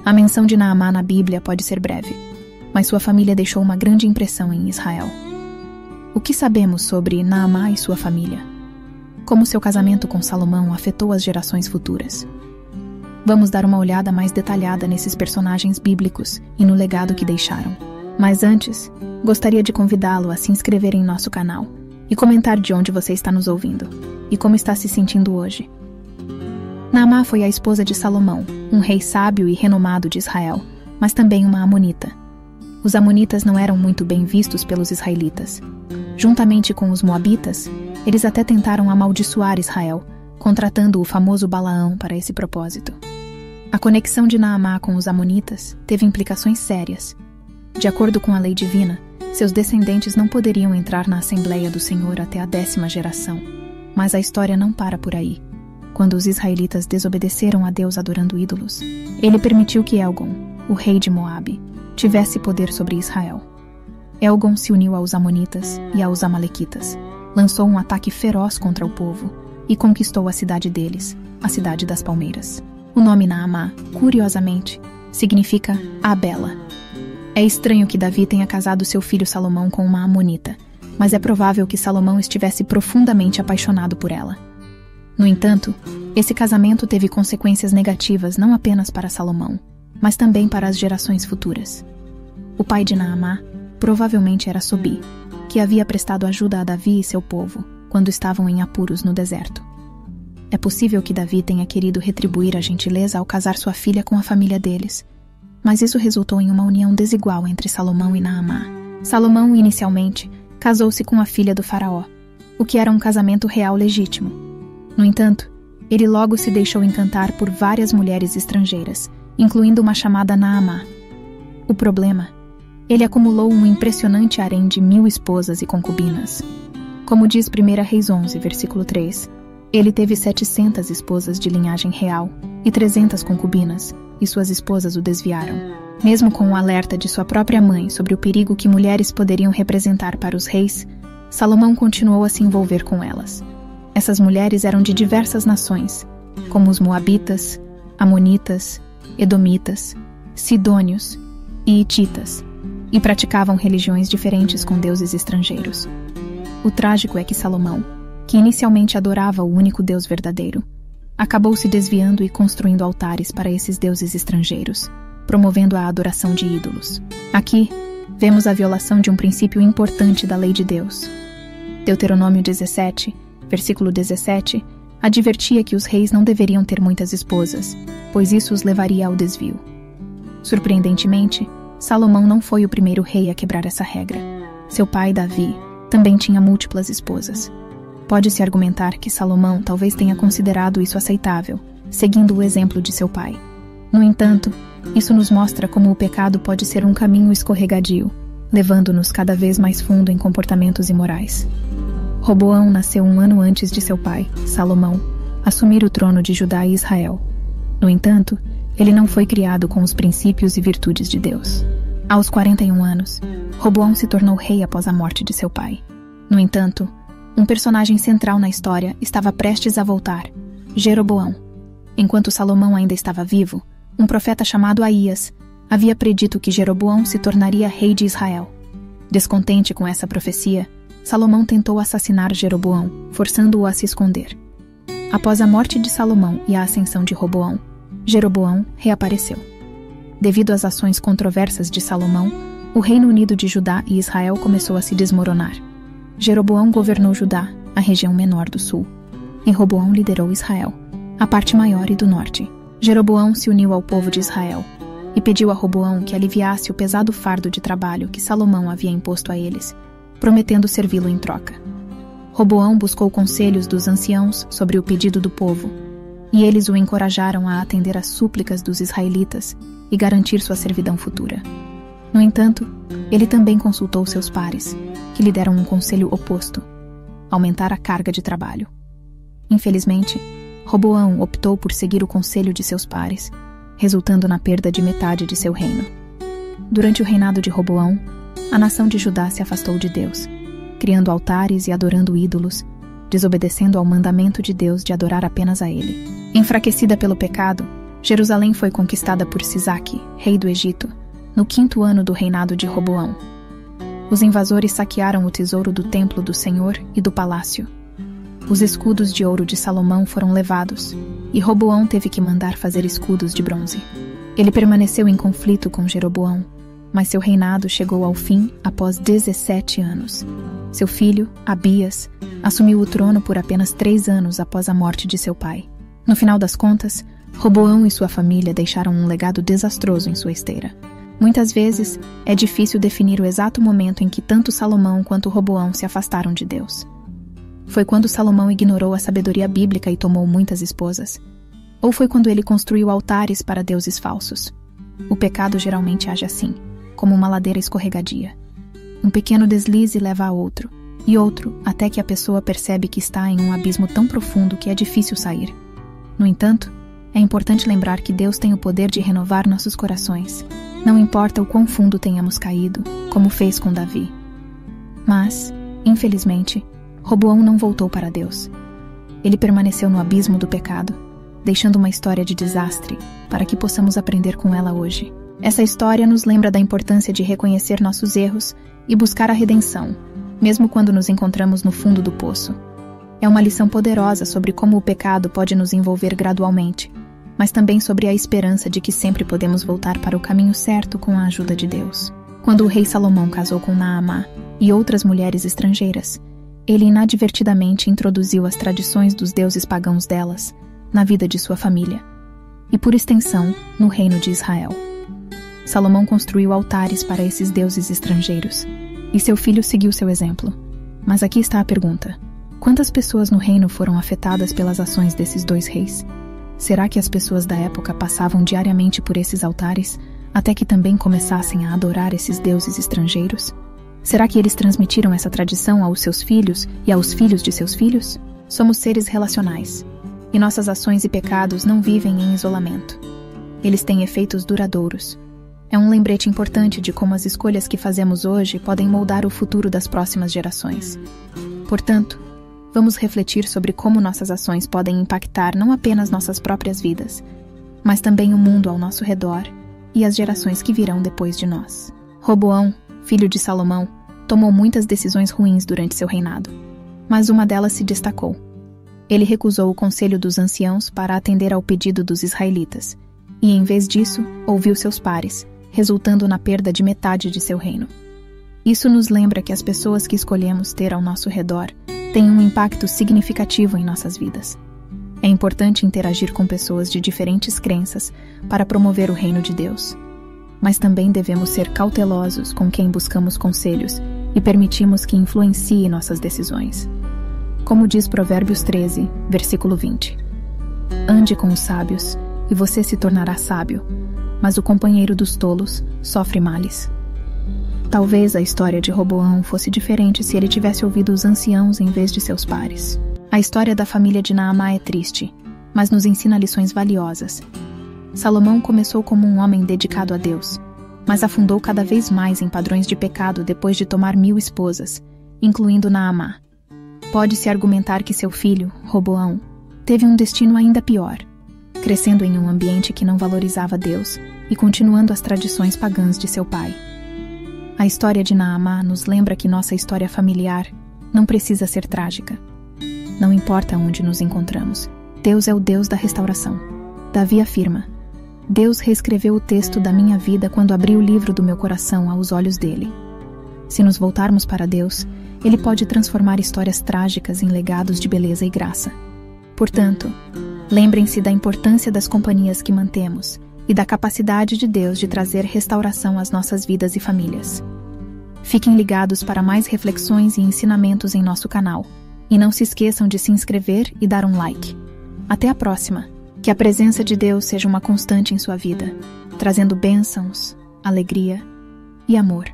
A menção de Naamá na Bíblia pode ser breve, mas sua família deixou uma grande impressão em Israel. O que sabemos sobre Naamá e sua família? Como seu casamento com Salomão afetou as gerações futuras? Vamos dar uma olhada mais detalhada nesses personagens bíblicos e no legado que deixaram. Mas antes, gostaria de convidá-lo a se inscrever em nosso canal e comentar de onde você está nos ouvindo e como está se sentindo hoje. Naamá foi a esposa de Salomão, um rei sábio e renomado de Israel, mas também uma amonita. Os amonitas não eram muito bem vistos pelos israelitas. Juntamente com os moabitas, eles até tentaram amaldiçoar Israel, contratando o famoso Balaão para esse propósito. A conexão de Naamá com os amonitas teve implicações sérias. De acordo com a lei divina, seus descendentes não poderiam entrar na Assembleia do Senhor até a 10ª geração. Mas a história não para por aí. Quando os israelitas desobedeceram a Deus adorando ídolos, ele permitiu que Elgon, o rei de Moabe, tivesse poder sobre Israel. Elgon se uniu aos amonitas e aos amalequitas, lançou um ataque feroz contra o povo e conquistou a cidade deles, a cidade das palmeiras. O nome Naamá, curiosamente, significa a bela. É estranho que Davi tenha casado seu filho Salomão com uma amonita, mas é provável que Salomão estivesse profundamente apaixonado por ela. No entanto, esse casamento teve consequências negativas não apenas para Salomão, mas também para as gerações futuras. O pai de Naamá provavelmente era Sobi, que havia prestado ajuda a Davi e seu povo quando estavam em apuros no deserto. É possível que Davi tenha querido retribuir a gentileza ao casar sua filha com a família deles, mas isso resultou em uma união desigual entre Salomão e Naamá. Salomão, inicialmente, casou-se com a filha do faraó, o que era um casamento real legítimo. No entanto, ele logo se deixou encantar por várias mulheres estrangeiras, incluindo uma chamada Naamá. O problema? Ele acumulou um impressionante harém de 1000 esposas e concubinas. Como diz 1 Reis 11, versículo 3, ele teve 700 esposas de linhagem real e 300 concubinas, e suas esposas o desviaram. Mesmo com o alerta de sua própria mãe sobre o perigo que mulheres poderiam representar para os reis, Salomão continuou a se envolver com elas. Essas mulheres eram de diversas nações, como os moabitas, amonitas, edomitas, sidônios e hititas, e praticavam religiões diferentes com deuses estrangeiros. O trágico é que Salomão, que inicialmente adorava o único Deus verdadeiro, acabou se desviando e construindo altares para esses deuses estrangeiros, promovendo a adoração de ídolos. Aqui, vemos a violação de um princípio importante da lei de Deus. Deuteronômio 17, versículo 17, advertia que os reis não deveriam ter muitas esposas, pois isso os levaria ao desvio. Surpreendentemente, Salomão não foi o primeiro rei a quebrar essa regra. Seu pai, Davi, também tinha múltiplas esposas. Pode-se argumentar que Salomão talvez tenha considerado isso aceitável, seguindo o exemplo de seu pai. No entanto, isso nos mostra como o pecado pode ser um caminho escorregadio, levando-nos cada vez mais fundo em comportamentos imorais. Roboão nasceu 1 ano antes de seu pai, Salomão, assumir o trono de Judá e Israel. No entanto, ele não foi criado com os princípios e virtudes de Deus. Aos 41 anos, Roboão se tornou rei após a morte de seu pai. No entanto, um personagem central na história estava prestes a voltar, Jeroboão. Enquanto Salomão ainda estava vivo, um profeta chamado Aías havia predito que Jeroboão se tornaria rei de Israel. Descontente com essa profecia, Salomão tentou assassinar Jeroboão, forçando-o a se esconder. Após a morte de Salomão e a ascensão de Roboão, Jeroboão reapareceu. Devido às ações controversas de Salomão, o Reino Unido de Judá e Israel começou a se desmoronar. Jeroboão governou Judá, a região menor do sul, e Roboão liderou Israel, a parte maior e do norte. Jeroboão se uniu ao povo de Israel e pediu a Roboão que aliviasse o pesado fardo de trabalho que Salomão havia imposto a eles, prometendo servi-lo em troca. Roboão buscou conselhos dos anciãos sobre o pedido do povo, e eles o encorajaram a atender às súplicas dos israelitas e garantir sua servidão futura. No entanto, ele também consultou seus pares, que lhe deram um conselho oposto: aumentar a carga de trabalho. Infelizmente, Roboão optou por seguir o conselho de seus pares, resultando na perda de metade de seu reino. Durante o reinado de Roboão, a nação de Judá se afastou de Deus, criando altares e adorando ídolos, desobedecendo ao mandamento de Deus de adorar apenas a Ele. Enfraquecida pelo pecado, Jerusalém foi conquistada por Sisaque, rei do Egito, no 5º ano do reinado de Roboão. Os invasores saquearam o tesouro do templo do Senhor e do palácio. Os escudos de ouro de Salomão foram levados, e Roboão teve que mandar fazer escudos de bronze. Ele permaneceu em conflito com Jeroboão, mas seu reinado chegou ao fim após 17 anos. Seu filho, Abias, assumiu o trono por apenas 3 anos após a morte de seu pai. No final das contas, Roboão e sua família deixaram um legado desastroso em sua esteira. Muitas vezes, é difícil definir o exato momento em que tanto Salomão quanto Roboão se afastaram de Deus. Foi quando Salomão ignorou a sabedoria bíblica e tomou muitas esposas? Ou foi quando ele construiu altares para deuses falsos? O pecado geralmente age assim, como uma ladeira escorregadia. Um pequeno deslize leva a outro, e outro, até que a pessoa percebe que está em um abismo tão profundo que é difícil sair. No entanto, é importante lembrar que Deus tem o poder de renovar nossos corações. Não importa o quão fundo tenhamos caído, como fez com Davi. Mas, infelizmente, Roboão não voltou para Deus. Ele permaneceu no abismo do pecado, deixando uma história de desastre, para que possamos aprender com ela hoje. Essa história nos lembra da importância de reconhecer nossos erros e buscar a redenção, mesmo quando nos encontramos no fundo do poço. É uma lição poderosa sobre como o pecado pode nos envolver gradualmente, mas também sobre a esperança de que sempre podemos voltar para o caminho certo com a ajuda de Deus. Quando o rei Salomão casou com Naamá e outras mulheres estrangeiras, ele inadvertidamente introduziu as tradições dos deuses pagãos delas na vida de sua família, e por extensão, no reino de Israel. Salomão construiu altares para esses deuses estrangeiros, e seu filho seguiu seu exemplo. Mas aqui está a pergunta: quantas pessoas no reino foram afetadas pelas ações desses 2 reis? Será que as pessoas da época passavam diariamente por esses altares, até que também começassem a adorar esses deuses estrangeiros? Será que eles transmitiram essa tradição aos seus filhos e aos filhos de seus filhos? Somos seres relacionais, e nossas ações e pecados não vivem em isolamento. Eles têm efeitos duradouros. É um lembrete importante de como as escolhas que fazemos hoje podem moldar o futuro das próximas gerações. Portanto, vamos refletir sobre como nossas ações podem impactar não apenas nossas próprias vidas, mas também o mundo ao nosso redor e as gerações que virão depois de nós. Roboão, filho de Salomão, tomou muitas decisões ruins durante seu reinado, mas uma delas se destacou. Ele recusou o conselho dos anciãos para atender ao pedido dos israelitas, e em vez disso, ouviu seus pares, resultando na perda de metade de seu reino. Isso nos lembra que as pessoas que escolhemos ter ao nosso redor têm um impacto significativo em nossas vidas. É importante interagir com pessoas de diferentes crenças para promover o reino de Deus. Mas também devemos ser cautelosos com quem buscamos conselhos e permitimos que influencie nossas decisões. Como diz Provérbios 13, versículo 20: Ande com os sábios, e você se tornará sábio, mas o companheiro dos tolos sofre males. Talvez a história de Roboão fosse diferente se ele tivesse ouvido os anciãos em vez de seus pares. A história da família de Naamá é triste, mas nos ensina lições valiosas. Salomão começou como um homem dedicado a Deus, mas afundou cada vez mais em padrões de pecado depois de tomar 1000 esposas, incluindo Naamá. Pode-se argumentar que seu filho, Roboão, teve um destino ainda pior, crescendo em um ambiente que não valorizava Deus e continuando as tradições pagãs de seu pai. A história de Naamá nos lembra que nossa história familiar não precisa ser trágica. Não importa onde nos encontramos, Deus é o Deus da restauração. Davi afirma: Deus reescreveu o texto da minha vida quando abri o livro do meu coração aos olhos dele. Se nos voltarmos para Deus, Ele pode transformar histórias trágicas em legados de beleza e graça. Portanto, lembrem-se da importância das companhias que mantemos e da capacidade de Deus de trazer restauração às nossas vidas e famílias. Fiquem ligados para mais reflexões e ensinamentos em nosso canal. E não se esqueçam de se inscrever e dar um like. Até a próxima! Que a presença de Deus seja uma constante em sua vida, trazendo bênçãos, alegria e amor.